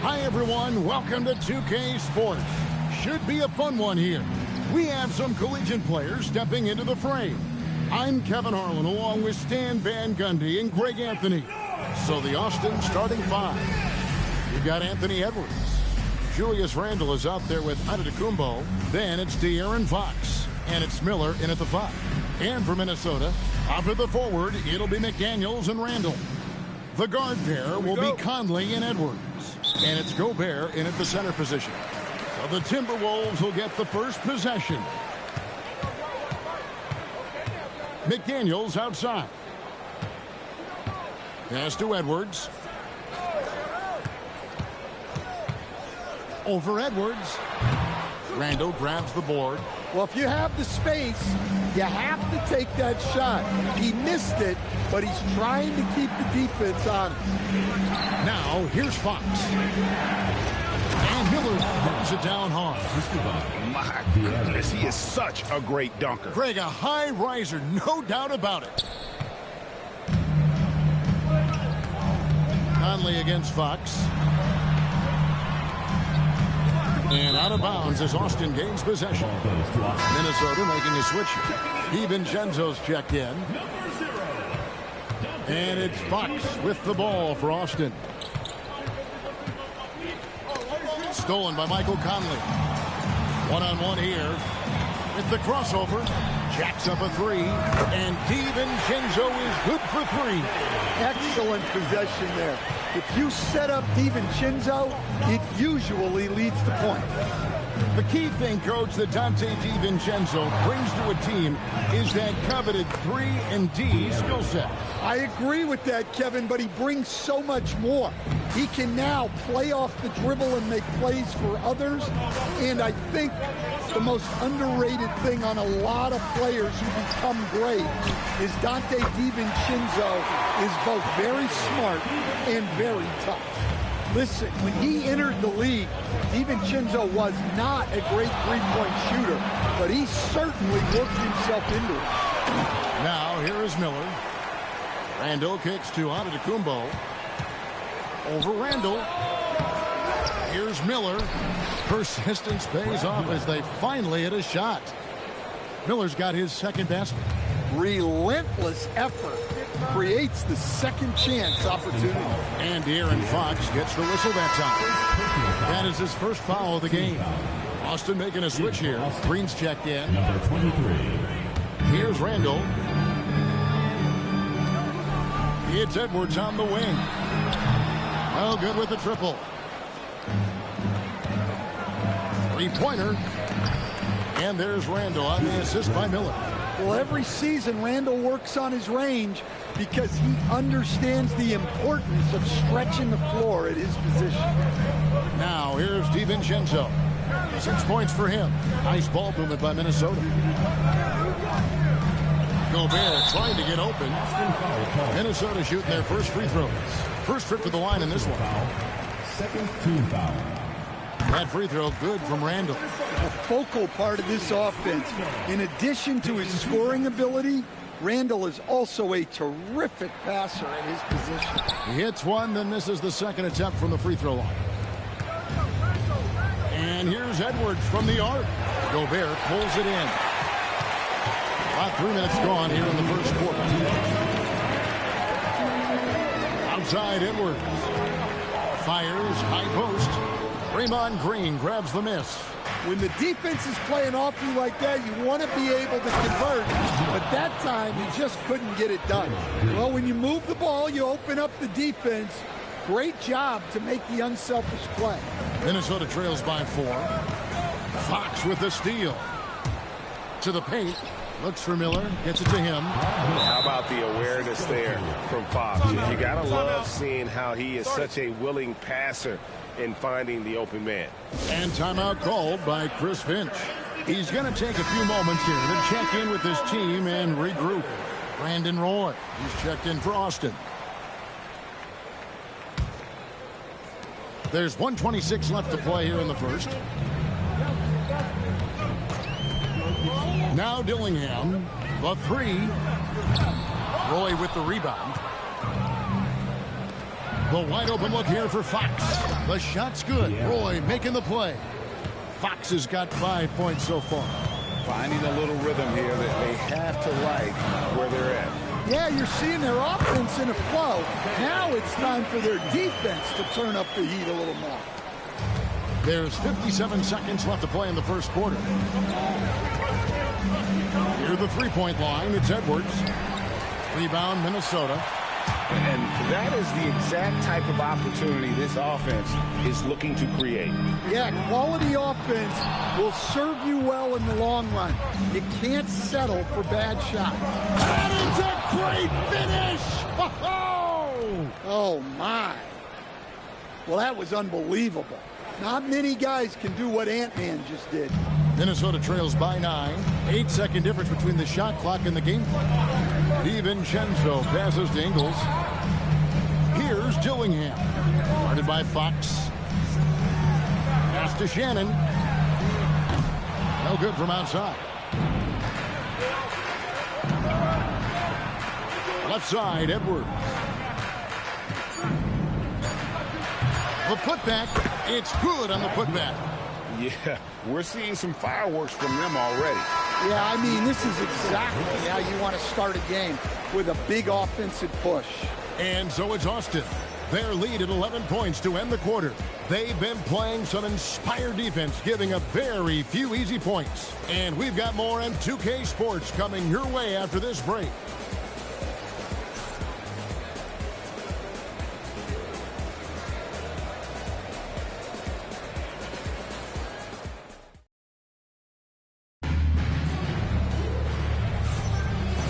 Hi, everyone. Welcome to 2K Sports. Should be a fun one here. We have some collegiate players stepping into the fray. I'm Kevin Harlan along with Stan Van Gundy and Greg Anthony. So the Austin starting five. You've got Anthony Edwards. Julius Randle is out there with Antetokounmpo. Then it's De'Aaron Fox. And it's Miller in at the five. And for Minnesota, after the forward, it'll be McDaniels and Randle. The guard pair will be Conley and Edwards. And it's Gobert in at the center position. So the Timberwolves will get the first possession. McDaniels outside. Pass to Edwards. Over Edwards. Randle grabs the board. Well, if you have the space, you have to take that shot. He missed it, but he's trying to keep the defense honest. Now, here's Fox. And Miller brings it down hard. My goodness, he is such a great dunker. Greg, a high riser, no doubt about it. Conley against Fox. And out of bounds as Austin gains possession. Minnesota making a switch. DiVincenzo's checked in. And it's Fox with the ball for Austin. Stolen by Michael Conley. One-on-one here. With the crossover. Jacks up a three. And DiVincenzo is good for three. Excellent possession there. If you set up DiVincenzo, it usually leads to points. The key thing, Coach, that Dante DiVincenzo brings to a team is that coveted 3-and-D skill set. I agree with that, Kevin, but he brings so much more. He can now play off the dribble and make plays for others. And I think the most underrated thing on a lot of players who become great is Dante DiVincenzo is both very smart and very tough. Listen, when he entered the league, DiVincenzo was not a great three-point shooter, but he certainly worked himself into it. Now, here is Miller. Randle kicks to Antetokounmpo. Over Randle. Here's Miller. Persistence pays off as they finally hit a shot. Miller's got his second basket. Relentless effort creates the second chance opportunity. And De'Aaron Fox gets the whistle that time. That is his first foul of the game. Austin making a switch here. Green's checked in. Number 23. Here's Randle. It's Edwards on the wing. Well, good with the triple. Three-pointer. And there's Randle on the assist by Miller. Well, every season, Randle works on his range because he understands the importance of stretching the floor at his position. Now, here's DiVincenzo. 6 points for him. Nice ball movement by Minnesota. Gobert trying to get open. Minnesota shooting their first free throws. First trip to the line in this one. Second team foul. That free throw good from Randle. A focal part of this offense. In addition to his scoring ability, Randle is also a terrific passer at his position. He hits one, then misses the second attempt from the free throw line. And here's Edwards from the arc. Gobert pulls it in. About 3 minutes gone here in the first quarter. Outside Edwards. Fires, high post. Draymond Green grabs the miss. When the defense is playing off you like that, you want to be able to convert. But that time, he just couldn't get it done. Well, when you move the ball, you open up the defense. Great job to make the unselfish play. Minnesota trails by 4. Fox with the steal. To the paint. Looks for Miller. Gets it to him. How about the awareness there from Fox? You got to love seeing how he is such a willing passer in finding the open man. And timeout called by Chris Finch. He's going to take a few moments here to check in with his team and regroup. Brandon Roy, he's checked in for Austin. There's 1:26 left to play here in the first. Now Dillingham, the three. Roy with the rebound. The wide open look here for Fox. The shot's good. Roy making the play. Fox has got 5 points so far. Finding a little rhythm here that they have to like where they're at. Yeah, you're seeing their offense in a flow. Now it's time for their defense to turn up the heat a little more. There's 57 seconds left to play in the first quarter. Near the three-point line, it's Edwards. Rebound, Minnesota. And that is the exact type of opportunity this offense is looking to create. Yeah, quality offense will serve you well in the long run. You can't settle for bad shots. That is a great finish! Oh, my. Well, that was unbelievable. Not many guys can do what Ant-Man just did. Minnesota trails by 9. 8-second difference between the shot clock and the game clock. DiVincenzo passes to Ingles. Here's Dillingham. Guarded by Fox. Pass to Shannon. No good from outside. Left side, Edwards. The putback. It's good on the putback. Yeah, we're seeing some fireworks from them already. Yeah, I mean, this is exactly how you want to start a game, with a big offensive push. And so it's Austin. Their lead at 11 points to end the quarter. They've been playing some inspired defense, giving up very few easy points. And we've got more M2K Sports coming your way after this break.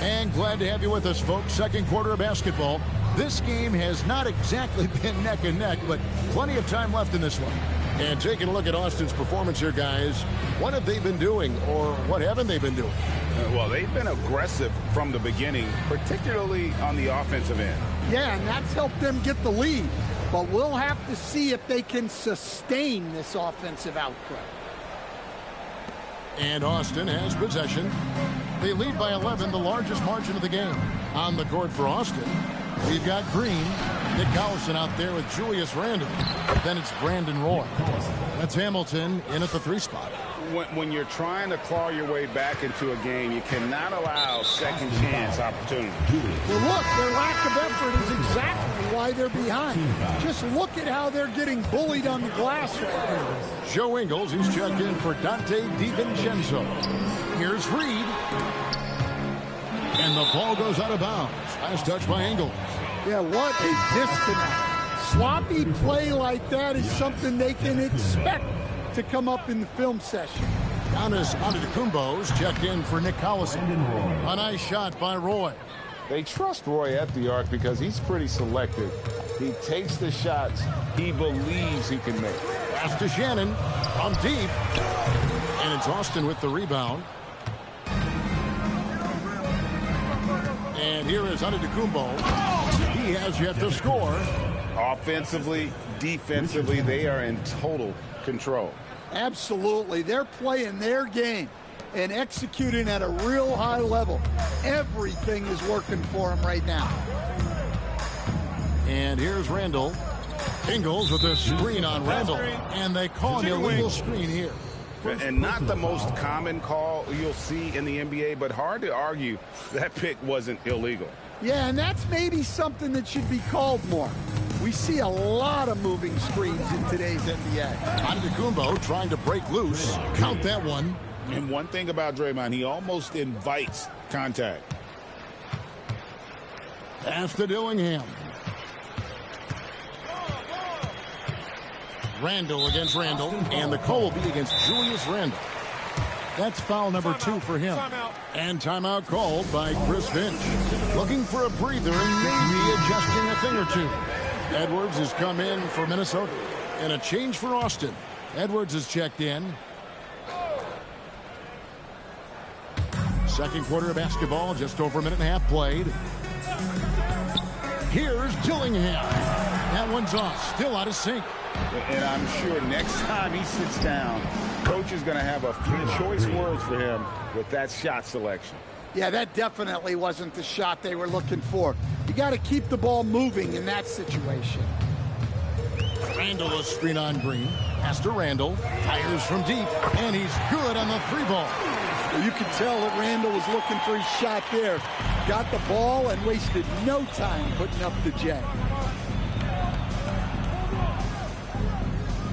And glad to have you with us, folks. Second quarter of basketball. This game has not exactly been neck and neck, but plenty of time left in this one. And taking a look at Austin's performance here, guys, what have they been doing, or what haven't they been doing? Well, they've been aggressive from the beginning, particularly on the offensive end. Yeah, and that's helped them get the lead. But we'll have to see if they can sustain this offensive output. And Austin has possession. They lead by 11, the largest margin of the game. On the court for Austin, we've got Green, Nick Collison out there with Julius Randle. Then it's Brandon Roy. That's Hamilton in at the 3 spot. When you're trying to claw your way back into a game, you cannot allow second chance opportunity. Well, look, their lack of effort is exactly why they're behind. Just look at how they're getting bullied on the glass right now. Joe Ingles, he's checked in for Dante DiVincenzo. Here's Reed. And the ball goes out of bounds. Last touch by Ingles. Yeah, what a disconnect. Sloppy play like that is something they can expect to come up in the film session. Giannis Antetokounmpo's checked in for Nick Collison. A nice shot by Roy. They trust Roy at the arc because he's pretty selective. He takes the shots he believes he can make. Pass to Shannon from deep. And it's Austin with the rebound. And here is Antetokounmpo. He has yet to score. Offensively, defensively, they are in total control. Absolutely. They're playing their game and executing at a real high level. Everything is working for them right now. And here's Randle. Ingles with a screen on Randle. And they call an illegal screen here. And not the most common call you'll see in the NBA, but hard to argue that pick wasn't illegal. Yeah, and that's maybe something that should be called more. We see a lot of moving screens in today's NBA. Antetokounmpo trying to break loose. Count that one. And one thing about Draymond, he almost invites contact. Pass to Dillingham. Randle against Randle, and the call will be against Julius Randle. That's foul number 2 for him. And timeout called by Chris Finch. Looking for a breather and maybe adjusting a thing or two. Edwards has come in for Minnesota. And a change for Austin. Edwards has checked in. Second quarter of basketball, just over a minute and a half played. Here's Dillingham. That one's off, still out of sync. And I'm sure next time he sits down, coach is going to have a few choice words for him with that shot selection. Yeah, that definitely wasn't the shot they were looking for. You got to keep the ball moving in that situation. Randall a screen on Green. Pass to Randall. Fires from deep. And he's good on the 3-ball. Well, you could tell that Randall was looking for his shot there. Got the ball and wasted no time putting up the J.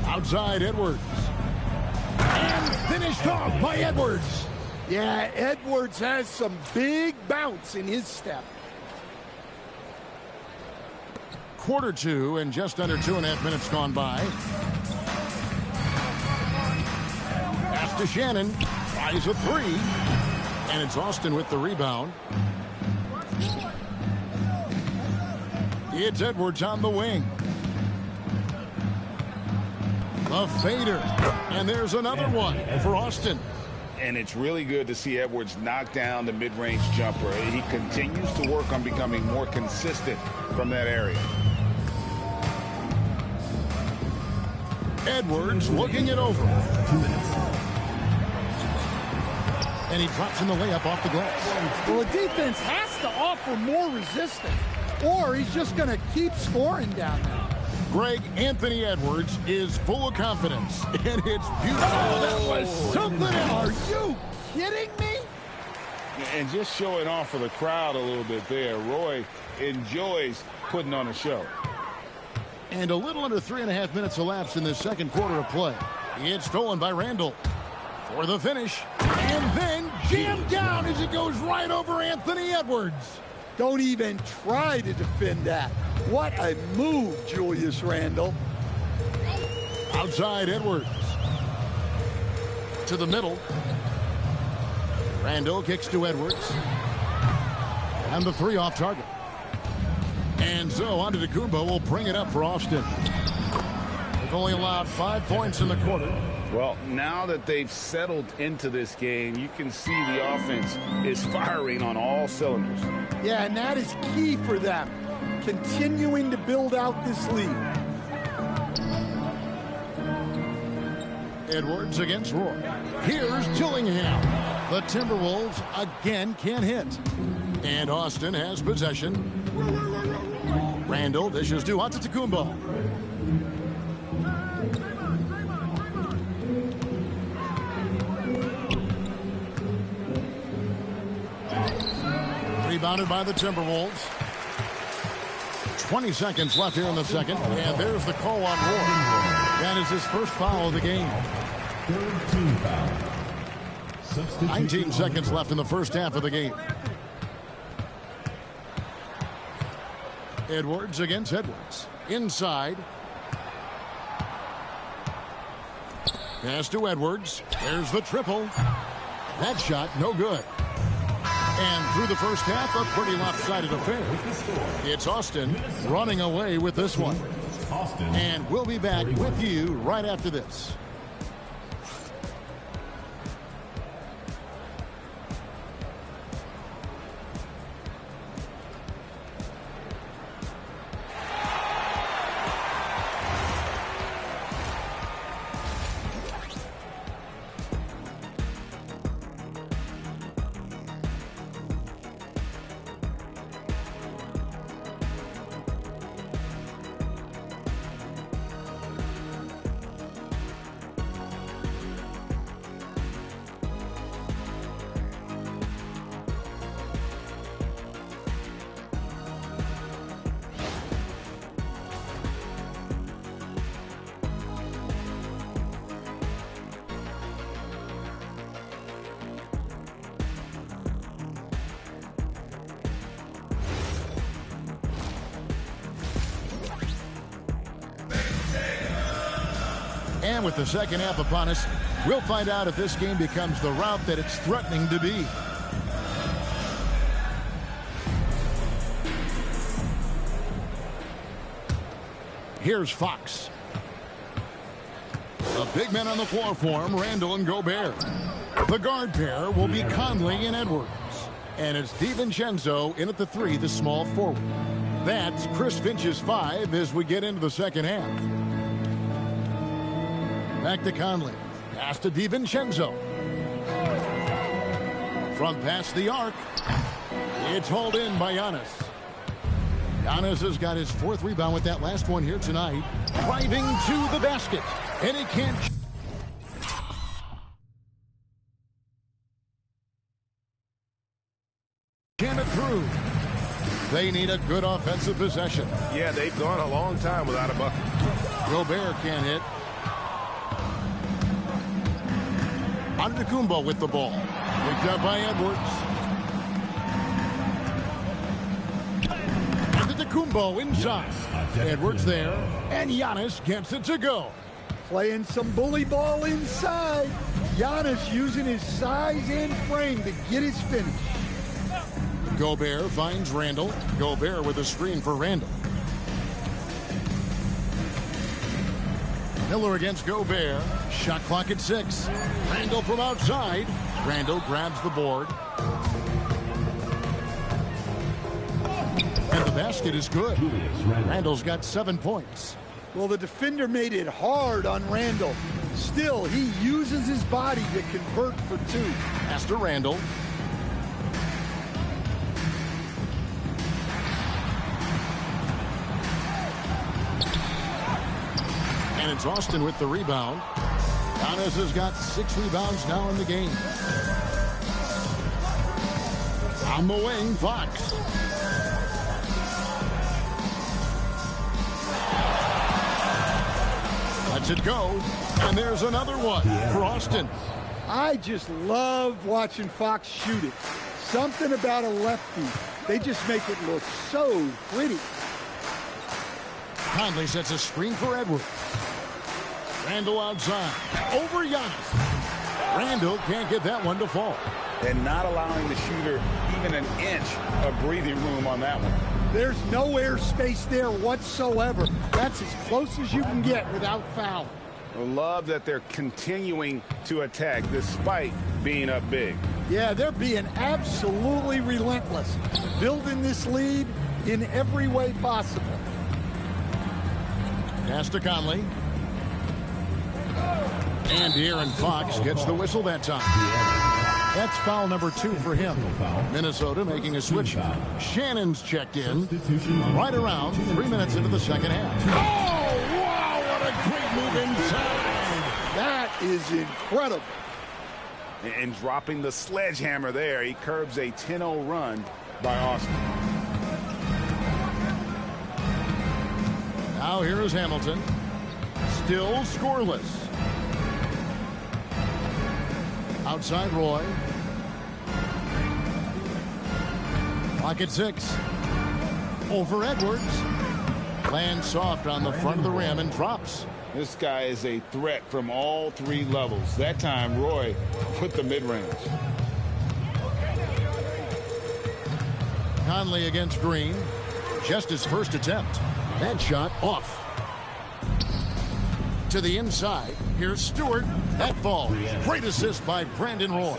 Outside Edwards. And finished off by Edwards. Yeah, Edwards has some big bounce in his step. Quarter 2 and just under 2.5 minutes gone by. Pass to Shannon. Tries a 3. And it's Austin with the rebound. It's Edwards on the wing. The fader. And there's another one for Austin. And it's really good to see Edwards knock down the mid-range jumper. He continues to work on becoming more consistent from that area. Edwards looking it over. 2 minutes. And he drops in the layup off the glass. Well, the defense has to offer more resistance, or he's just going to keep scoring down there. Greg, Anthony Edwards is full of confidence, and it's beautiful. That was something else. Are you kidding me? And just showing off for the crowd a little bit there. Roy enjoys putting on a show. And a little under 3.5 minutes elapsed in this second quarter of play. It's stolen by Randall for the finish. And then jammed down as it goes right over Anthony Edwards. Don't even try to defend that. What a move, Julius Randle. Outside Edwards. To the middle. Randall kicks to Edwards. And the 3 off target. And so Antetokounmpo will bring it up for Austin. They've only allowed 5 points in the quarter. Well, now that they've settled into this game, you can see the offense is firing on all cylinders. Yeah, and that is key for them. Continuing to build out this lead. Edwards against Roy. Here's Dillingham. The Timberwolves again can't hit. And Austin has possession. Randall dishes to Antetokounmpo. Rebounded by the Timberwolves. 20 seconds left here in the second. And there's the call on Roy. That is his first foul of the game. Third team foul. 19 seconds left in the first half of the game. Edwards against Edwards. Inside. Pass to Edwards. There's the triple. That shot, no good. And through the first half, a pretty lopsided affair. It's Austin running away with this one. Austin. And we'll be back with you right after this. And with the second half upon us, we'll find out if this game becomes the route that it's threatening to be. Here's Fox. The big men on the floor for him, Randall and Gobert. The guard pair will be Conley and Edwards. And it's DiVincenzo in at the 3, the small forward. That's Chris Finch's 5 as we get into the second half. Back to Conley. Pass to DiVincenzo. From past the arc. It's hauled in by Giannis. Giannis has got his 4th rebound with that last one here tonight. Driving to the basket. And he can't. Jam it through. They need a good offensive possession. Yeah, they've gone a long time without a bucket. Gobert can't hit. Antetokounmpo with the ball. Picked up by Edwards. Antetokounmpo inside. Edwards there. And Giannis gets it to go. Playing some bully ball inside. Giannis using his size and frame to get his finish. Gobert finds Randall. Gobert with a screen for Randall. Miller against Gobert. Shot clock at 6. Randall from outside. Randall grabs the board. And the basket is good. Randall's got 7 points. Well, the defender made it hard on Randall. Still, he uses his body to convert for 2. Pass to Randall. And it's Austin with the rebound. Giannis has got 6 rebounds now in the game. On the wing, Fox. Lets it go. And there's another one for Austin. I just love watching Fox shoot it. Something about a lefty. They just make it look so pretty. Conley sets a screen for Edwards. Randall outside. Over Giannis. Randall can't get that one to fall. And not allowing the shooter even an inch of breathing room on that one. There's no airspace there whatsoever. That's as close as you can get without foul. I love that they're continuing to attack despite being up big. Yeah, they're being absolutely relentless. Building this lead in every way possible. Pass to Conley. And De'Aaron Fox gets the whistle that time. That's foul number 2 for him. Minnesota making a switch. Shannon's checked in right around 3 minutes into the second half. Oh, wow, what a great move inside. That is incredible. And dropping the sledgehammer there, he curbs a 10-0 run by Austin. Now here is Hamilton. Still scoreless. Outside Roy. Clock at 6. Over Edwards. Lands soft on the front of the rim and drops. This guy is a threat from all 3 levels. That time, Roy put the mid-range. Conley against Green. Just his first attempt. That shot off. To the inside. Here's Stewart. That falls. Great assist by Brandon Roy.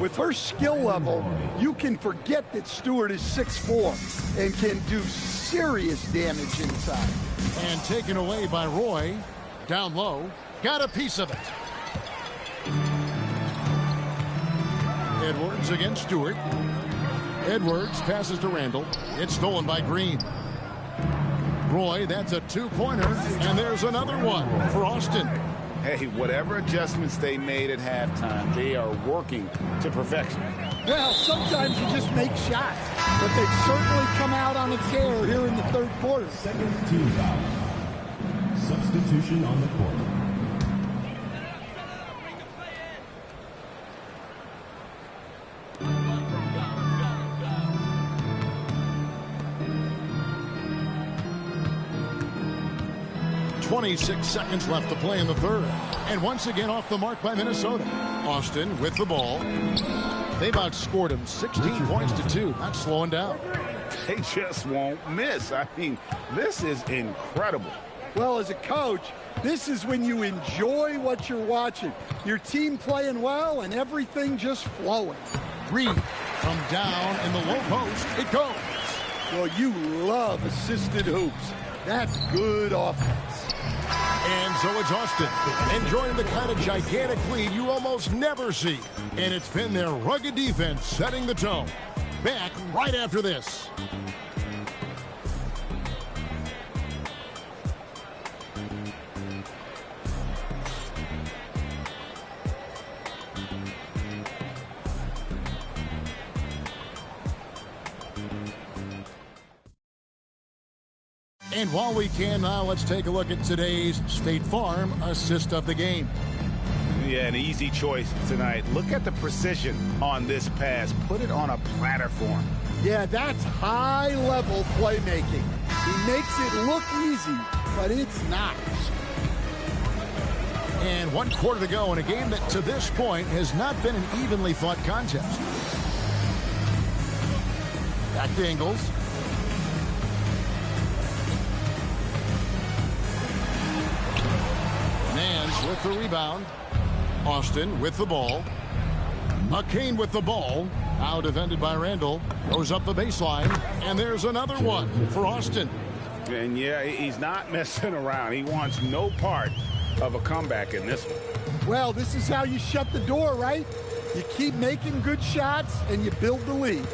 With her skill level, you can forget that Stewart is 6'4" and can do serious damage inside. And taken away by Roy. Down low. Got a piece of it. Edwards against Stewart. Edwards passes to Randall. It's stolen by Green. Roy, that's a 2-pointer. And there's another one for Austin. Hey, whatever adjustments they made at halftime, they are working to perfection. Well, sometimes you just make shots, but they've certainly come out on a tear here in the third quarter. Second team foul. Substitution on the court. .26 seconds left to play in the third. And once again off the mark by Minnesota. Austin with the ball. They've outscored him 16 points to 2. Not slowing down. They just won't miss. I mean, this is incredible. Well, as a coach, this is when you enjoy what you're watching. Your team playing well and everything just flowing. Reed from down in the low post. It goes. Well, you love assisted hoops. That's good offense. And so it's Austin, enjoying the kind of gigantic lead you almost never see. And it's been their rugged defense setting the tone. Back right after this. And while we can now, let's take a look at today's State Farm assist of the game. Yeah, an easy choice tonight. Look at the precision on this pass. Put it on a platter for him. Yeah, that's high-level playmaking. He makes it look easy, but it's not. And 1 quarter to go in a game that to this point has not been an evenly fought contest. Back to Ingles. Nance with the rebound. Austin with the ball. McCain with the ball. Now defended by Randall. Goes up the baseline. And there's another one for Austin. And yeah, he's not messing around. He wants no part of a comeback in this one. Well, this is how you shut the door, right? You keep making good shots and you build the lead.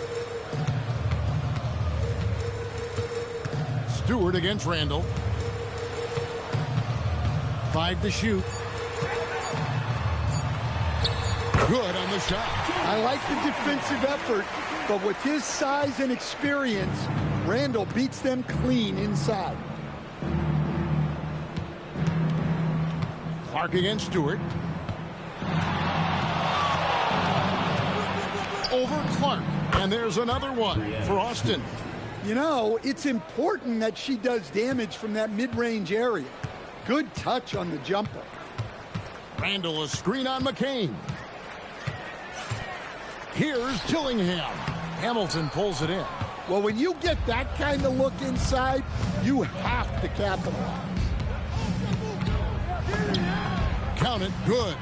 Stewart against Randall. 5 to shoot. Good on the shot. I like the defensive effort, but with his size and experience, Randall beats them clean inside. Clark against Stewart. Over Clark. And there's another one for Austin. You know, it's important that she does damage from that mid-range area. Good touch on the jumper. Randall, a screen on McCain. Here's Dillingham. Hamilton pulls it in. Well, when you get that kind of look inside, you have to capitalize. Count it, good.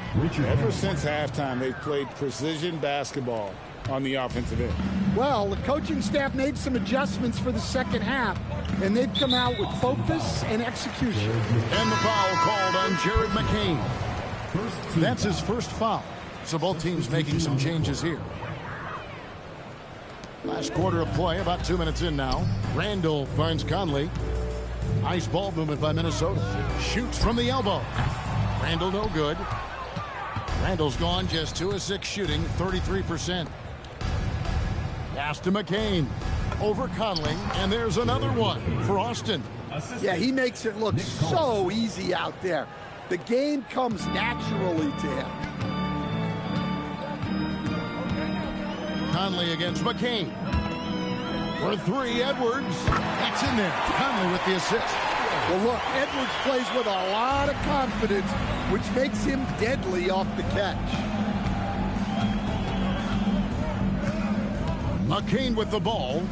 Ever since halftime, they've played precision basketball on the offensive end. Well, the coaching staff made some adjustments for the second half, and they've come out with focus and execution. And the foul called on Jared McCain. That's his first foul. So both teams making some changes here. Last quarter of play, about 2 minutes in now. Randall finds Conley. Nice ball movement by Minnesota. Shoots from the elbow. Randall no good. Randall's gone just 2 of 6 shooting, 33%. Pass to McCain. Over Conley, and there's another one for Austin. Yeah, he makes it look so easy out there. The game comes naturally to him. Conley against McCain. For 3, Edwards. That's in there. Conley with the assist. Well, look, Edwards plays with a lot of confidence, which makes him deadly off the catch. McCain with the ball.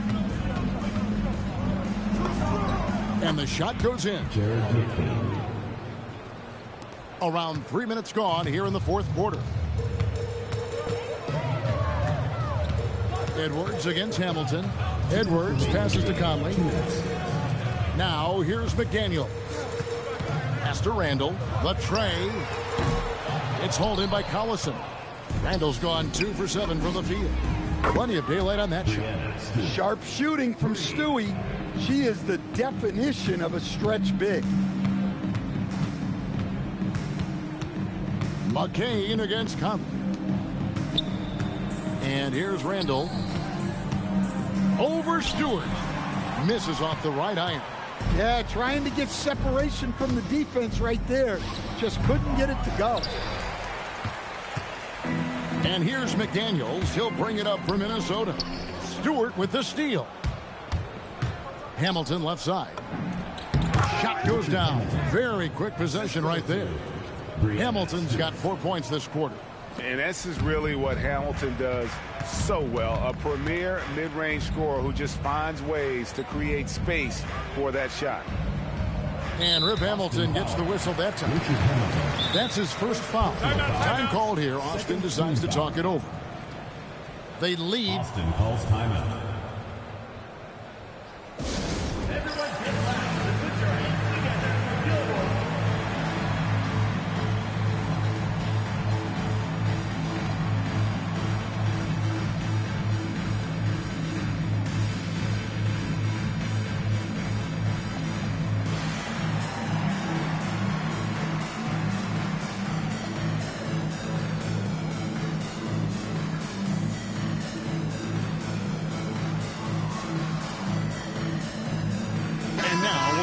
And the shot goes in. Around 3 minutes gone here in the fourth quarter. Edwards against Hamilton. Edwards passes to Conley. Now here's McDaniel. Pass to Randall. The tray. It's hauled in by Collison. Randall's gone 2 for 7 from the field. Plenty of daylight on that shot. Sharp shooting from Stewie. She is the definition of a stretch big. McCain against Conley. And here's Randall. Over Stewart. Misses off the right iron. Yeah, trying to get separation from the defense right there. Just couldn't get it to go. And here's McDaniels. He'll bring it up for Minnesota. Stewart with the steal. Hamilton left side. Shot goes down. Very quick possession right there. Hamilton's got 4 points this quarter. And this is really what Hamilton does so well. A premier mid-range scorer who just finds ways to create space for that shot. And Rip Hamilton gets the whistle that time. That's his first foul. Time called here. Austin decides to talk it over. They lead. Austin calls timeout.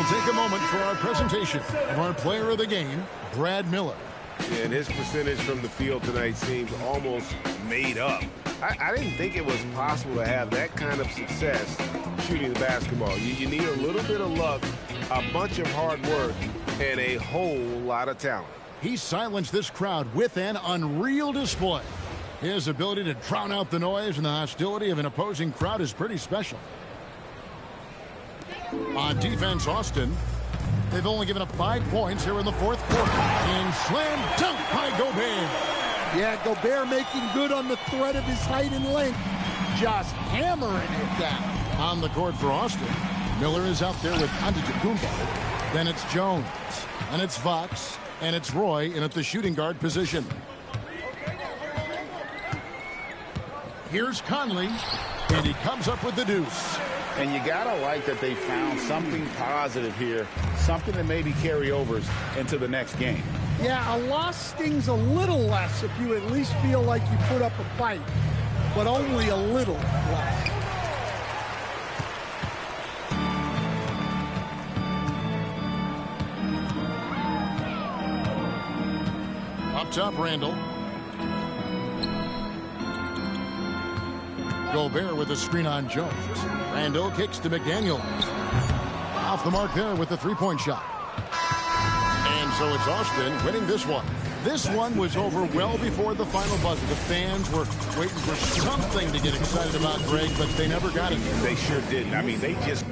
We'll take a moment for our presentation of our player of the game, Brad Miller. Yeah, and his percentage from the field tonight seems almost made up. I didn't think it was possible to have that kind of success shooting the basketball. You need a little bit of luck, a bunch of hard work, and a whole lot of talent. He silenced this crowd with an unreal display. His ability to drown out the noise and the hostility of an opposing crowd is pretty special. On defense, Austin. They've only given up 5 points here in the fourth quarter. And slam dunk by Gobert. Yeah, Gobert making good on the threat of his height and length. Just hammering it down. On the court for Austin, Miller is out there with Antetokounmpo. Then it's Jones. And it's Fox. And it's Roy in at the shooting guard position. Here's Conley. And he comes up with the deuce. And you got to like that they found something positive here, something that maybe carry overs into the next game. Yeah, a loss stings a little less if you at least feel like you put up a fight, but only a little less. Up top, Randall. Gobert with a screen on Jones. Randall kicks to McDaniels. Off the mark there with the three-point shot. And so it's Austin winning this one. This one was over well before the final buzzer. The fans were waiting for something to get excited about, Greg, but they never got it. They sure didn't. I mean, they just...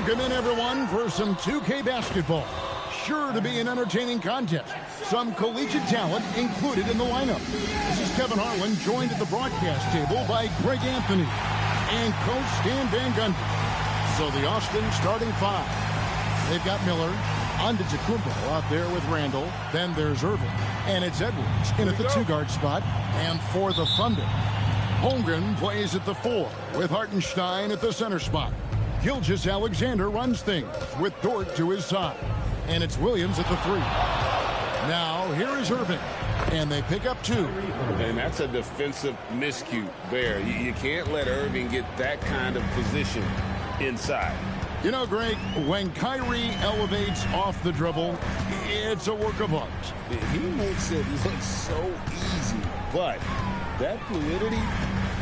Welcome in, everyone, for some 2K basketball. Sure to be an entertaining contest. Some collegiate talent included in the lineup. This is Kevin Harlan, joined at the broadcast table by Greg Anthony and Coach Stan Van Gundy. So the Austin starting five. They've got Miller, Antetokounmpo out there with Randall. Then there's Irving. And it's Edwards in at the two-guard spot. And for the Thunder, Holmgren plays at the 4 with Hartenstein at the center spot. Gilgeous-Alexander runs things with Dort to his side. And it's Williams at the 3. Now, here is Irving. And they pick up 2. And that's a defensive miscue there. You can't let Irving get that kind of position inside. You know, Greg, when Kyrie elevates off the dribble, it's a work of art. He makes it look so easy, but that fluidity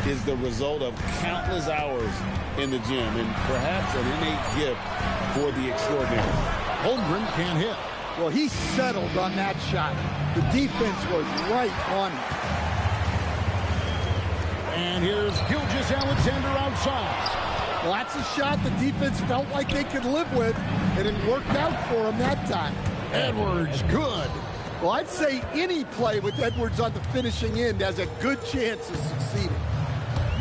is the result of countless hours in the gym and perhaps an innate gift for the extraordinary. Holmgren can't hit. Well, he settled on that shot. The defense was right on him. And here's Gilgeous-Alexander outside. Well, that's a shot the defense felt like they could live with, and it worked out for them that time. Edwards, good. Well, I'd say any play with Edwards on the finishing end has a good chance of succeeding.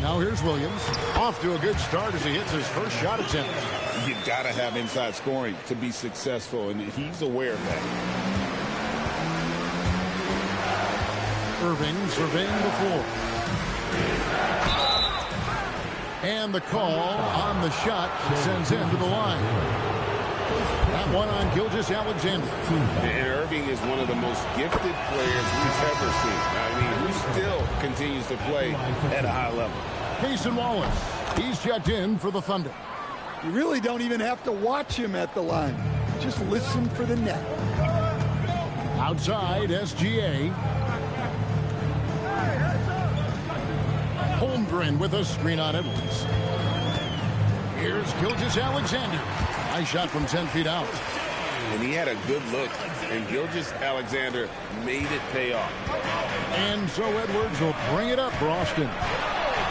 Now here's Williams. Off to a good start as he hits his first shot attempt. You got to have inside scoring to be successful, and he's aware of that. Irving surveying the floor. And the call on the shot sends him to the line. That one on Gilgeous-Alexander. And Irving is one of the most gifted players we've ever seen. I mean, who still continues to play at a high level. Cason Wallace, he's checked in for the Thunder. You really don't even have to watch him at the line. Just listen for the net. Outside, SGA. Holmgren with a screen on Edwards. Here's Gilgeous-Alexander. Nice shot from 10 feet out. And he had a good look, and Gilgeous-Alexander made it pay off. And so Edwards will bring it up for Austin.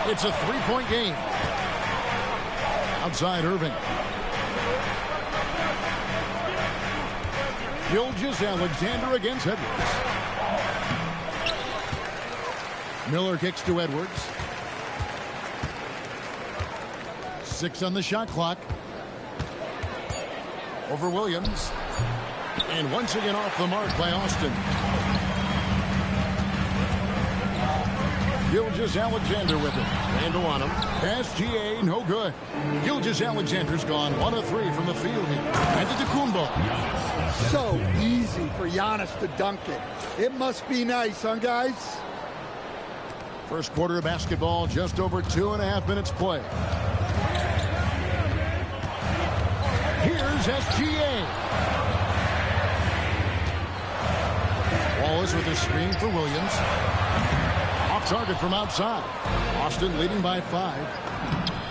It's a three-point game. Outside Irving. Gilgeous-Alexander against Edwards. Miller kicks to Edwards. 6 on the shot clock. Over Williams. And once again off the mark by Austin. Gilgeous-Alexander with it. Randall on him. SGA, no good. Gilgeous-Alexander's gone 1 of 3 from the field here. And to Kumbo. So easy for Giannis to dunk it. It must be nice, huh, guys? First quarter of basketball, just over 2.5 minutes play. Here's SGA. Wallace with a screen for Williams. Off target from outside. Austin leading by 5.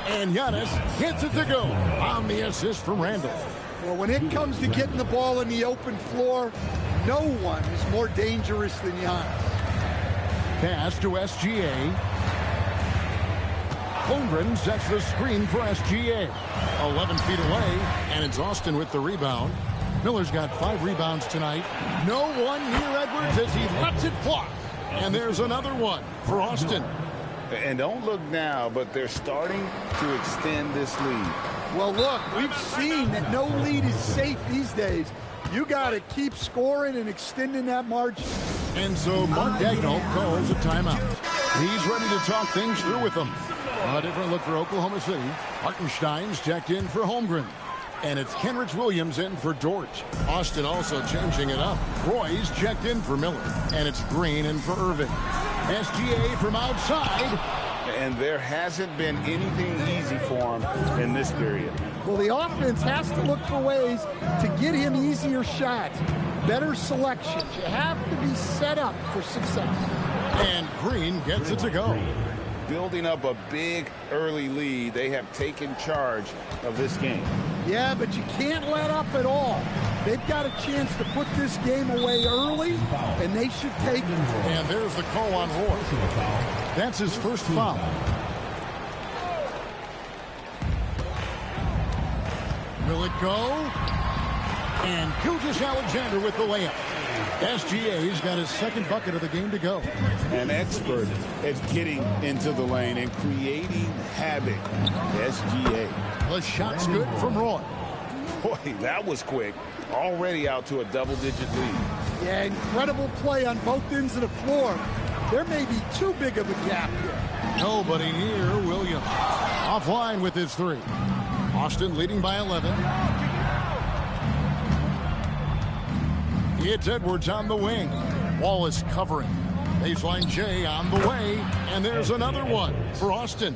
And Giannis gets it to go on the assist from Randall. Well, when it comes to getting the ball in the open floor, no one is more dangerous than Giannis. Pass to SGA. Holmgren sets the screen for SGA. 11 feet away, and it's Austin with the rebound. Miller's got 5 rebounds tonight. No one near Edwards as he lets it fly. And there's another one for Austin. And don't look now, but they're starting to extend this lead. Well, look, we've seen that no lead is safe these days. You got to keep scoring and extending that margin. And so Mark Daigneault calls a timeout. He's ready to talk things through with them. A different look for Oklahoma City. Hartenstein's checked in for Holmgren. And it's Kenrich Williams in for Dort. Austin also changing it up. Roy's checked in for Miller. And it's Green in for Irving. SGA from outside. And there hasn't been anything easy for him in this period. Well, the offense has to look for ways to get him easier shots. Better selections. You have to be set up for success. And Green gets it to go. Building up a big early lead, they have taken charge of this game. Yeah, but you can't let up at all. They've got a chance to put this game away early, and they should take it. And there's the call on Roy. That's his first foul. Will it go? And Gilgeous-Alexander with the layup. SGA's got his second bucket of the game to go. An expert at getting into the lane and creating havoc. SGA. The shot's good from Roy. Boy, that was quick. Already out to a double-digit lead. Yeah, incredible play on both ends of the floor. There may be too big of a gap here. Nobody near Williams. Offline with his 3. Austin leading by 11. It's Edwards on the wing. Wallace covering. Baseline J on the way. And there's another one for Austin.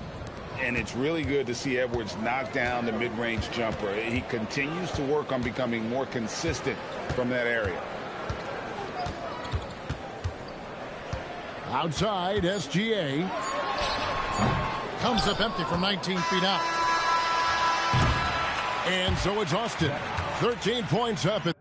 And it's really good to see Edwards knock down the mid-range jumper. He continues to work on becoming more consistent from that area. Outside, SGA. Comes up empty from 19 feet out. And so it's Austin. 13 points up at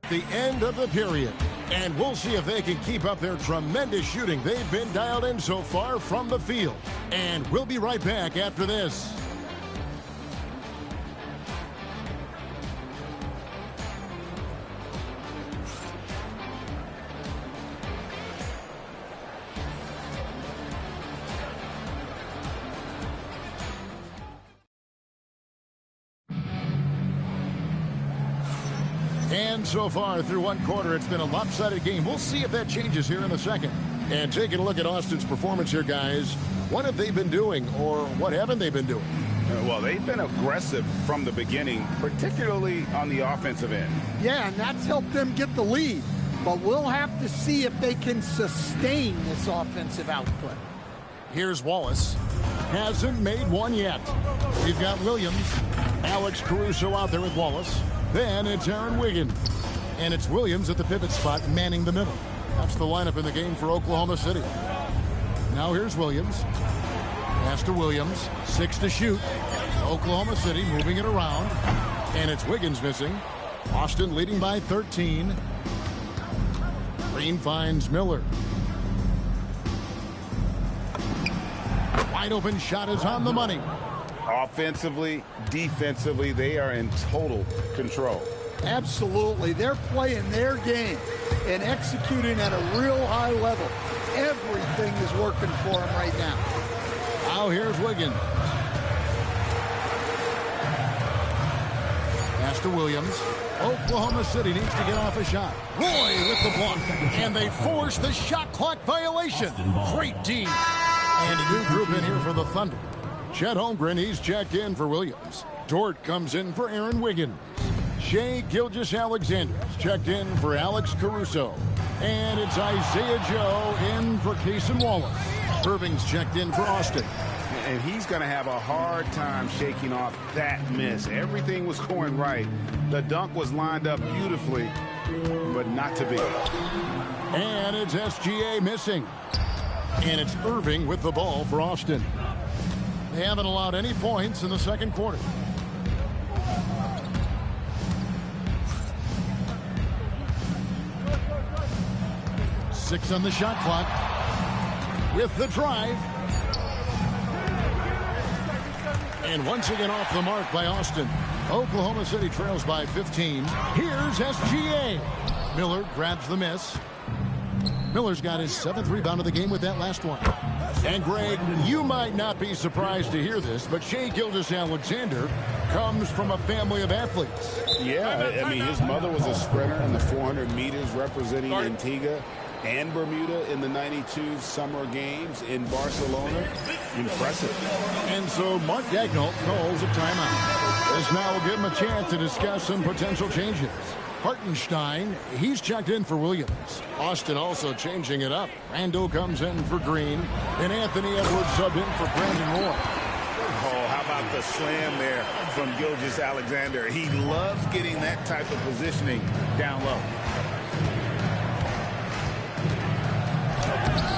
the end of the period. And we'll see if they can keep up their tremendous shooting they've been dialed in so far from the field. And we'll be right back after this. And so far through one quarter, it's been a lopsided game. We'll see if that changes here in a second. And taking a look at Austin's performance here, guys, what have they been doing, or what haven't they been doing? Well, they've been aggressive from the beginning, particularly on the offensive end. Yeah, and that's helped them get the lead. But we'll have to see if they can sustain this offensive output. Here's Wallace. Hasn't made one yet. We've got Williams, Alex Caruso out there with Wallace. Then it's Aaron Wiggins. And it's Williams at the pivot spot, manning the middle. That's the lineup in the game for Oklahoma City. Now here's Williams. Pass to Williams. 6 to shoot. Oklahoma City moving it around. And it's Wiggins missing. Austin leading by 13. Green finds Miller. Wide open shot is on the money. Offensively, defensively, they are in total control. Absolutely. They're playing their game and executing at a real high level. Everything is working for them right now. Now here's Wiggins. Pass to Williams. Oklahoma City needs to get off a shot. Roy with the block. And they force the shot clock violation. Great D. And a new group in here for the Thunder. Chet Holmgren, he's checked in for Williams. Dort comes in for Aaron Wiggins. Shai Gilgeous-Alexander's checked in for Alex Caruso. And it's Isaiah Joe in for Cason Wallace. Irving's checked in for Austin. And he's going to have a hard time shaking off that miss. Everything was going right. The dunk was lined up beautifully, but not to be. And it's SGA missing. And it's Irving with the ball for Austin. They haven't allowed any points in the second quarter. Six on the shot clock. With the drive. And once again off the mark by Austin. Oklahoma City trails by 15. Here's SGA. Miller grabs the miss. Miller's got his 7th rebound of the game with that last one. And Greg, you might not be surprised to hear this, but Shai Gilgeous-Alexander comes from a family of athletes. Yeah, I mean, his mother was a sprinter in the 400 meters representing Antigua and Bermuda in the 92 Summer Games in Barcelona. Impressive. And so Mark Daigneault calls a timeout. This now will give him a chance to discuss some potential changes. Hartenstein, he's checked in for Williams. Austin also changing it up. Randall comes in for Green. And Anthony Edwards subbed in for Brandon Roy. Oh, how about the slam there from Gilgeous-Alexander? He loves getting that type of positioning down low.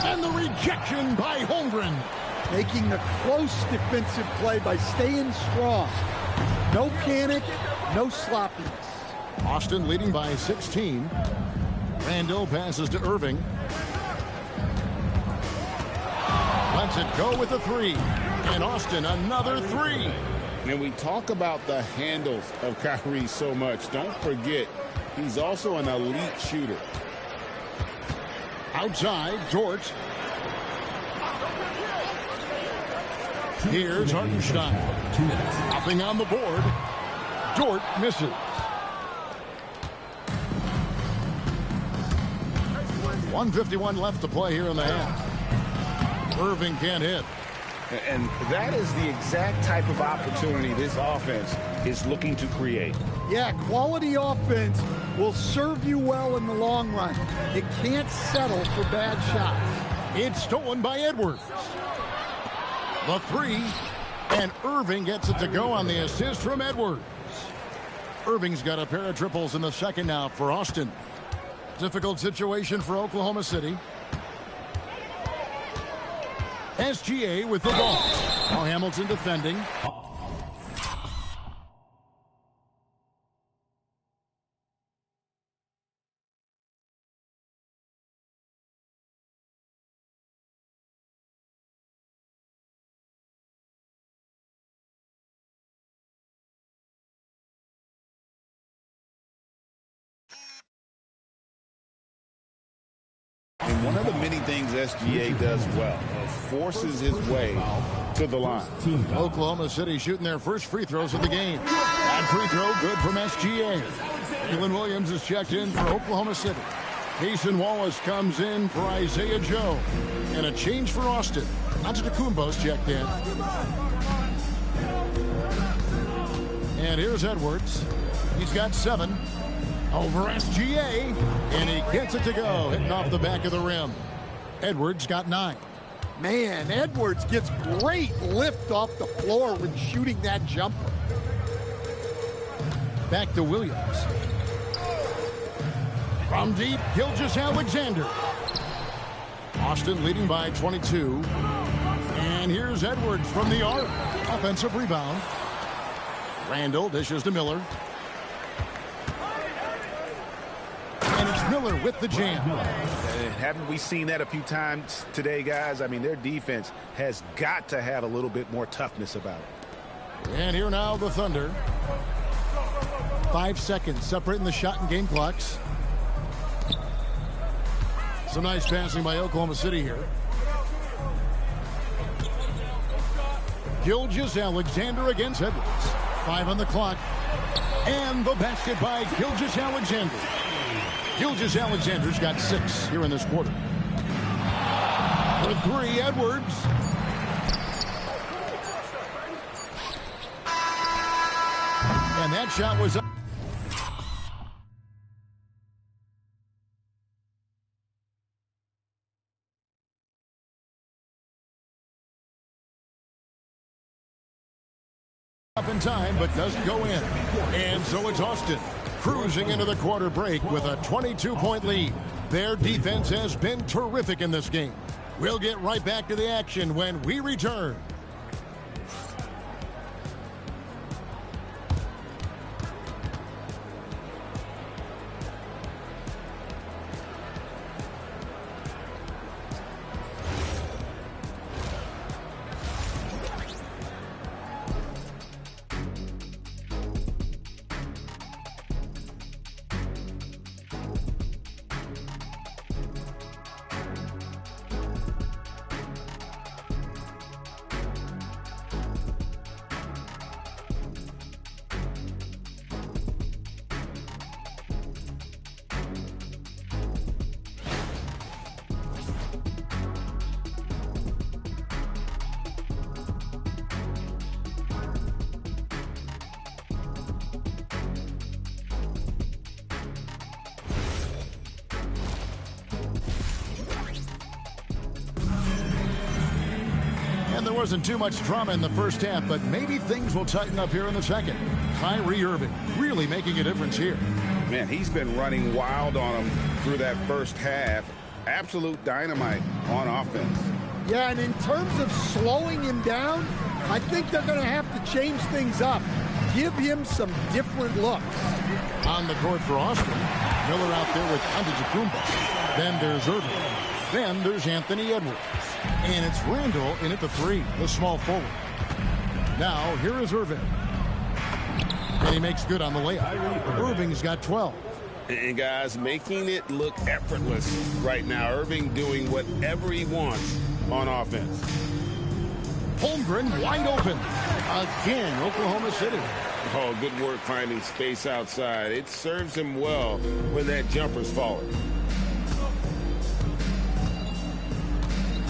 And the rejection by Holmgren. Making the close defensive play by staying strong. No panic, no sloppiness. Austin leading by 16. Randall passes to Irving. Lets it go with a 3. And Austin another 3. And we talk about the handles of Kyrie so much. Don't forget, he's also an elite shooter. Outside, Dort. Here's Hartenstein. Nothing on the board. Dort misses. 1:51 left to play here in the half. Irving can't hit. And that is the exact type of opportunity this offense is looking to create. Yeah, quality offense will serve you well in the long run. It can't settle for bad shots. It's stolen by Edwards. The 3, and Irving gets it to go on the assist from Edwards. Irving's got a pair of triples in the second now for Austin. Difficult situation for Oklahoma City. SGA with the ball. Now Hamilton defending. And one of the many things SGA does well, forces his way to the line. Oklahoma City shooting their first free throws of the game. That free throw good from SGA. Dylan Williams is checked in for Oklahoma City. Mason Wallace comes in for Isaiah Joe. And a change for Austin. Antetokounmpo's checked in. And here's Edwards. He's got 7. Over SGA, and he gets it to go, hitting off the back of the rim. Edwards got 9. Man, Edwards gets great lift off the floor when shooting that jumper. Back to Williams. From deep, Gilgeous-Alexander. Austin leading by 22. And here's Edwards from the arc. Offensive rebound. Randall dishes to Miller. And it's Miller with the jam. Haven't we seen that a few times today, guys? I mean, their defense has got to have a little bit more toughness about it. And here now the Thunder. 5 seconds separating the shot and game clocks. Some nice passing by Oklahoma City here. Gilgeous-Alexander against Edwards. 5 on the clock. And the basket by Gilgeous-Alexander. Gilgeous-Alexander's got 6 here in this quarter. For 3, Edwards. And that shot was up. Up in time, but doesn't go in. And so it's Austin cruising into the quarter break with a 22-point lead. Their defense has been terrific in this game. We'll get right back to the action when we return. There wasn't too much drama in the first half, but maybe things will tighten up here in the second. Kyrie Irving really making a difference here. Man, he's been running wild on him through that first half. Absolute dynamite on offense. Yeah, and in terms of slowing him down, I think they're going to have to change things up. Give him some different looks. On the court for Austin. Miller out there with Antetokounmpo. Then there's Irving. Then there's Anthony Edwards. And it's Randall in at the 3, the small forward. Now, here is Irving. And he makes good on the layup. Irving's got 12. And guys, making it look effortless right now. Irving doing whatever he wants on offense. Holmgren wide open. Again, Oklahoma City. Oh, good work finding space outside. It serves him well when that jumper's falling.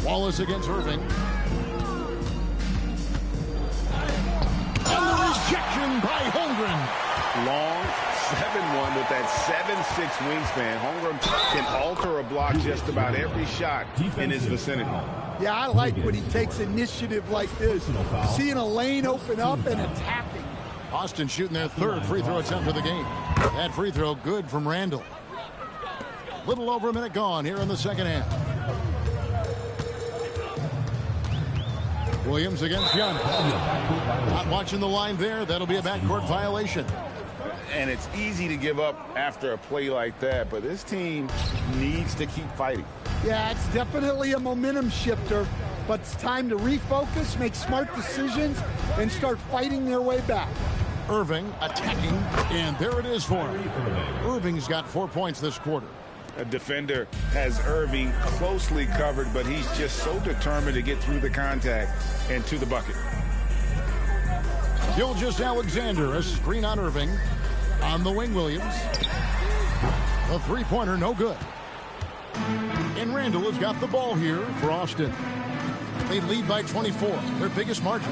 Wallace against Irving. And the rejection by Holmgren. Long 7-1 with that 7'6" wingspan. Holmgren can alter a block just about every shot in his vicinity. Yeah, I like when he takes initiative like this. Seeing a lane open up and attacking. Austin shooting their 3rd free throw attempt of the game. That free throw good from Randall. Little over a minute gone here in the second half. Williams against Giannis. Not watching the line there. That'll be a backcourt violation. And it's easy to give up after a play like that, but this team needs to keep fighting. Yeah, it's definitely a momentum shifter, but it's time to refocus, make smart decisions, and start fighting their way back. Irving attacking, and there it is for him. Irving's got 4 points this quarter. A defender has Irving closely covered, but he's just so determined to get through the contact and to the bucket. Gilgeous-Alexander, a screen on Irving. On the wing, Williams. The three-pointer, no good. And Randall has got the ball here for Austin. They lead by 24, their biggest margin.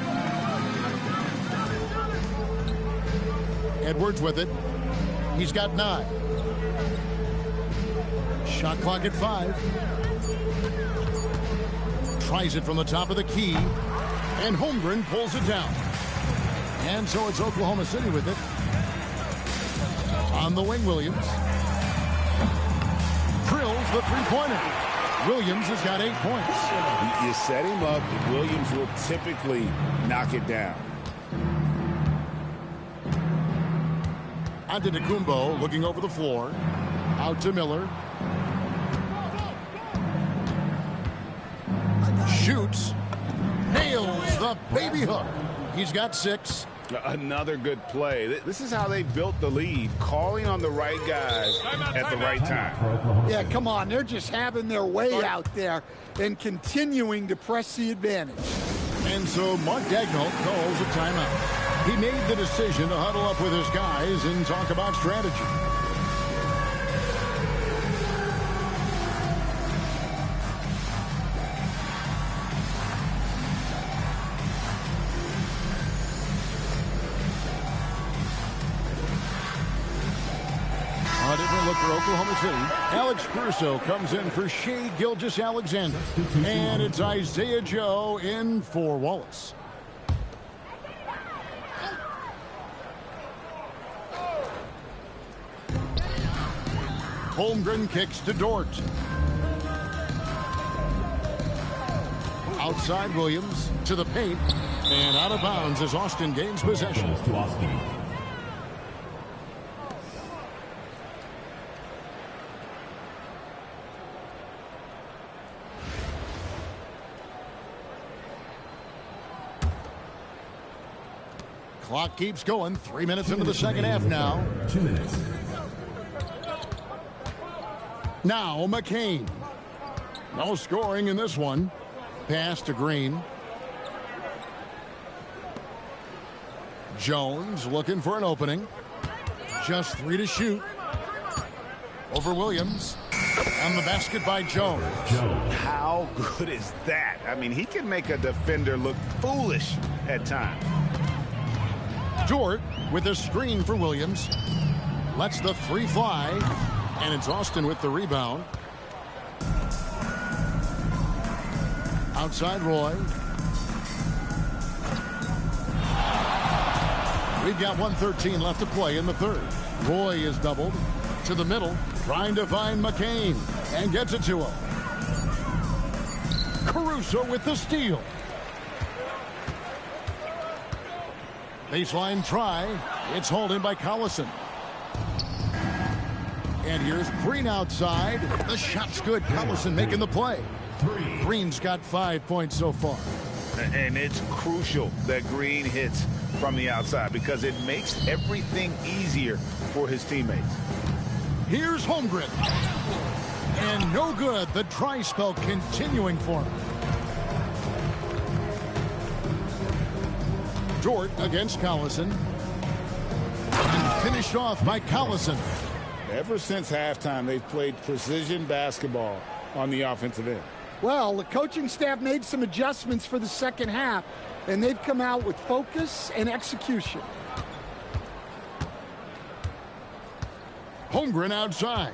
Edwards with it. He's got 9. Shot clock at 5. Tries it from the top of the key. And Holmgren pulls it down. And so it's Oklahoma City with it. On the wing, Williams. Drills the three-pointer. Williams has got 8 points. You set him up, and Williams will typically knock it down. Antetokounmpo looking over the floor. Out to Miller. Shoots. Nails the baby hook. He's got 6. Another good play. This is how they built the lead, calling on the right guys at the right time. Yeah, come on. They're just having their way out there and continuing to press the advantage. And so Mark Daigneault calls a timeout. He made the decision to huddle up with his guys and talk about strategy. A different look for Oklahoma City. Alex Caruso comes in for Shai Gilgeous-Alexander. And it's Isaiah Joe in for Wallace. Holmgren kicks to Dort. Outside Williams to the paint. And out of bounds as Austin gains possession. Clock keeps going. 3 minutes into the second half now. 2 minutes. Now McCain. No scoring in this one. Pass to Green. Jones looking for an opening. Just 3 to shoot. Over Williams. And the basket by Jones. How good is that? I mean, he can make a defender look foolish at times. Dort with a screen for Williams. Lets the 3 fly. And it's Austin with the rebound. Outside Roy. We've got 1:13 left to play in the third. Roy is doubled to the middle, trying to find McCain, and gets it to him. Caruso with the steal. Baseline try. It's holding by Collison. And here's Green outside. The shot's good. Collison making the play. Green's got 5 points so far. And it's crucial that Green hits from the outside because it makes everything easier for his teammates. Here's Holmgren. And no good. The dry spell continuing for him. Dort against Collison. And finished off by Collison. Ever since halftime, they've played precision basketball on the offensive end. Well, the coaching staff made some adjustments for the second half, and they've come out with focus and execution. Holmgren outside.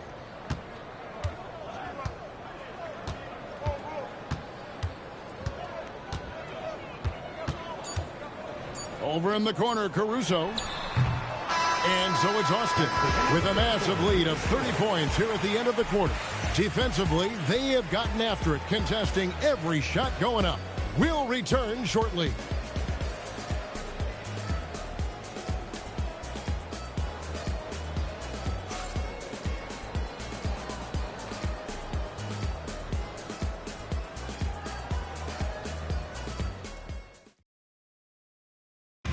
Over in the corner, Caruso. And so it's Austin with a massive lead of 30 points here at the end of the quarter. Defensively, they have gotten after it, contesting every shot going up. We'll return shortly.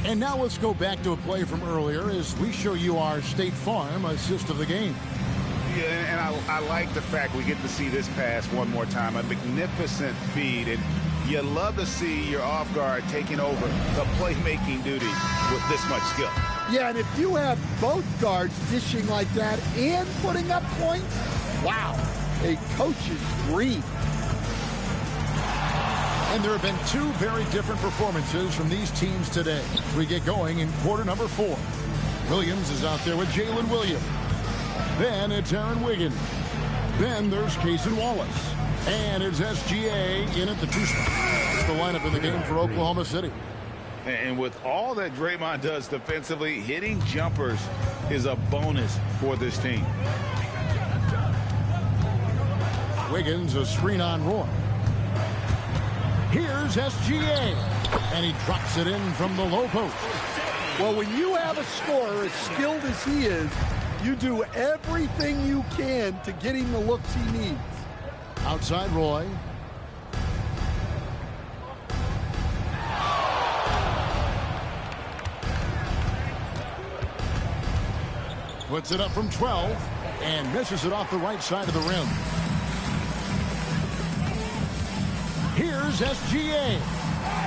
And now let's go back to a play from earlier as we show you our State Farm assist of the game. Yeah, and I like the fact we get to see this pass one more time. A magnificent feed, and you love to see your off guard taking over the playmaking duty with this much skill. Yeah, and if you have both guards dishing like that and putting up points, wow, a coach's dream. And there have been two very different performances from these teams today. We get going in quarter number 4. Williams is out there with Jalen Williams. Then it's Aaron Wiggins. Then there's Cason Wallace. And it's SGA in at the 2 spot. It's the lineup in the game for Oklahoma City. And with all that Draymond does defensively, hitting jumpers is a bonus for this team. Wiggins, a screen on Roy. Here's SGA, and he drops it in from the low post. Well, when you have a scorer as skilled as he is, you do everything you can to get him the looks he needs. Outside Roy. Puts it up from 12 and misses it off the right side of the rim. Here's SGA.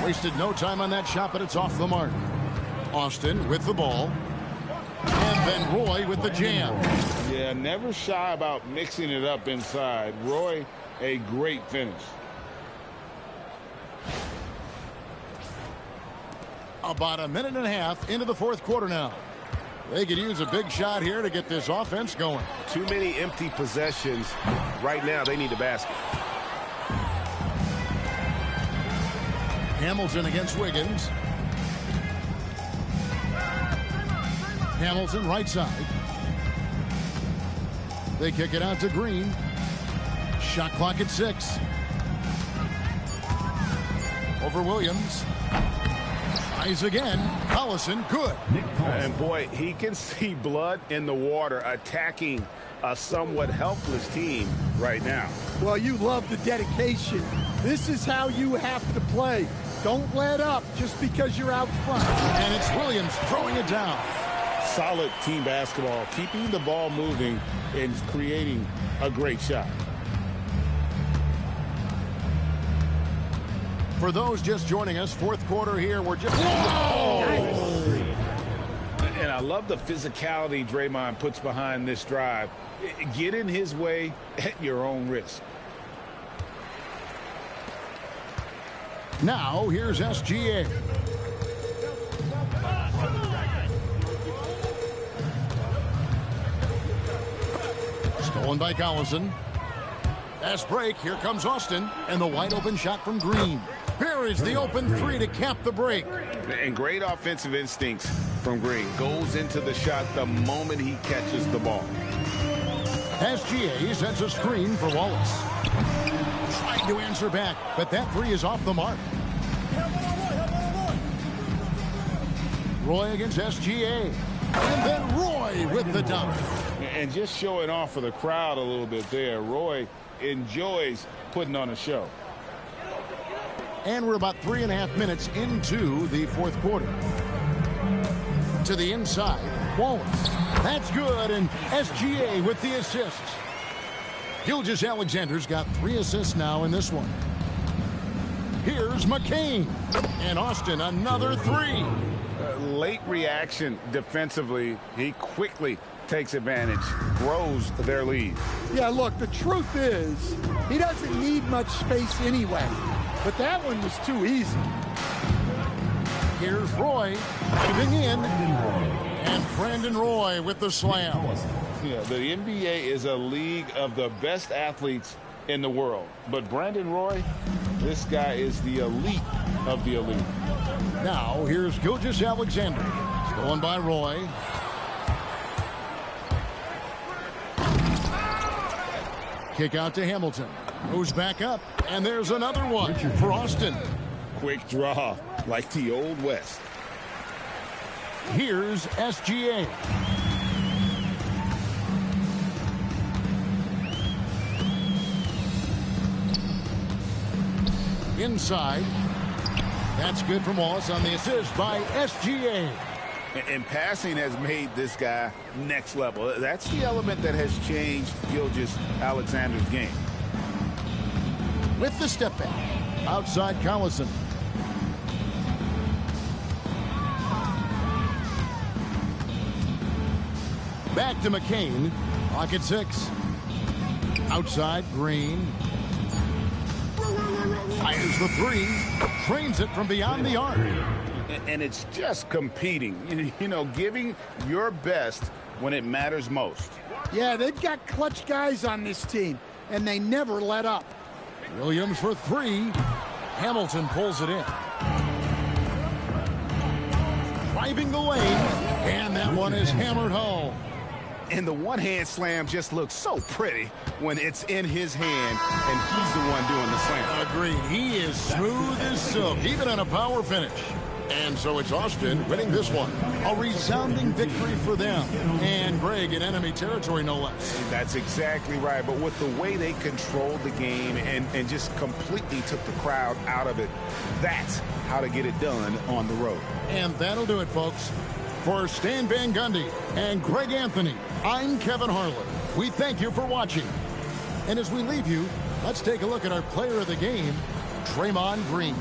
Wasted no time on that shot, but it's off the mark. Austin with the ball. And then Roy with the jam. Yeah, never shy about mixing it up inside. Roy, a great finish. About a minute and a half into the 4th quarter now. They could use a big shot here to get this offense going. Too many empty possessions. Right now, they need the basket. Hamilton against Wiggins. Hamilton right side. They kick it out to Green. Shot clock at 6. Over Williams. Tries again. Collison, good. And boy, he can see blood in the water attacking a somewhat helpless team right now. Well, you love the dedication. This is how you have to play. Don't let up just because you're out front. And it's Williams throwing it down. Solid team basketball, keeping the ball moving and creating a great shot. For those just joining us, 4th quarter here, we're just... And I love the physicality Draymond puts behind this drive. Get in his way at your own risk. Now, here's SGA. Stolen by Collison. Fast break. Here comes Austin. And the wide open shot from Green. Here is the open 3 to cap the break. And great offensive instincts from Green. Goes into the shot the moment he catches the ball. SGA sends a screen for Wallace. Trying to answer back, but that 3 is off the mark. Roy against SGA. And then Roy with the dunk. And just showing off for the crowd a little bit there. Roy enjoys putting on a show. And we're about 3.5 minutes into the 4th quarter. To the inside, Wallace. That's good, and SGA with the assist. Gilgeous-Alexander's got 3 assists now in this one. Here's McCain. And Austin, another 3. Late reaction defensively. He quickly takes advantage, grows their lead. Yeah, look, the truth is, he doesn't need much space anyway. But that one was too easy. Here's Roy giving in. And Brandon Roy with the slam. Yeah, the NBA is a league of the best athletes in the world. But Brandon Roy, this guy is the elite of the elite. Now, here's Gilgeous-Alexander. Stolen by Roy. Kick out to Hamilton. Goes back up. And there's another one for Austin. quick draw, like the Old West. Here's SGA. Inside. That's good from Wallace on the assist by SGA. And passing has made this guy next level. That's the element that has changed Gilgeous-Alexander's game. With the step back. Outside Collison. Back to McCain. Pocket 6. Outside Green. Fires the 3. Trains it from beyond the arc. And it's just competing. You know, giving your best when it matters most. Yeah, they've got clutch guys on this team, and they never let up. Williams for 3. Hamilton pulls it in. Driving the lane, and that one is hammered home. And the one-hand slam just looks so pretty when it's in his hand and he's the one doing the slam. Agreed. He is smooth as silk, even on a power finish. And so it's Austin winning this one. A resounding victory for them. And Greg in enemy territory, no less. That's exactly right. But with the way they controlled the game and just completely took the crowd out of it, that's how to get it done on the road. And that'll do it, folks. For Stan Van Gundy and Greg Anthony, I'm Kevin Harlan. We thank you for watching. And as we leave you, let's take a look at our player of the game, Draymond Green.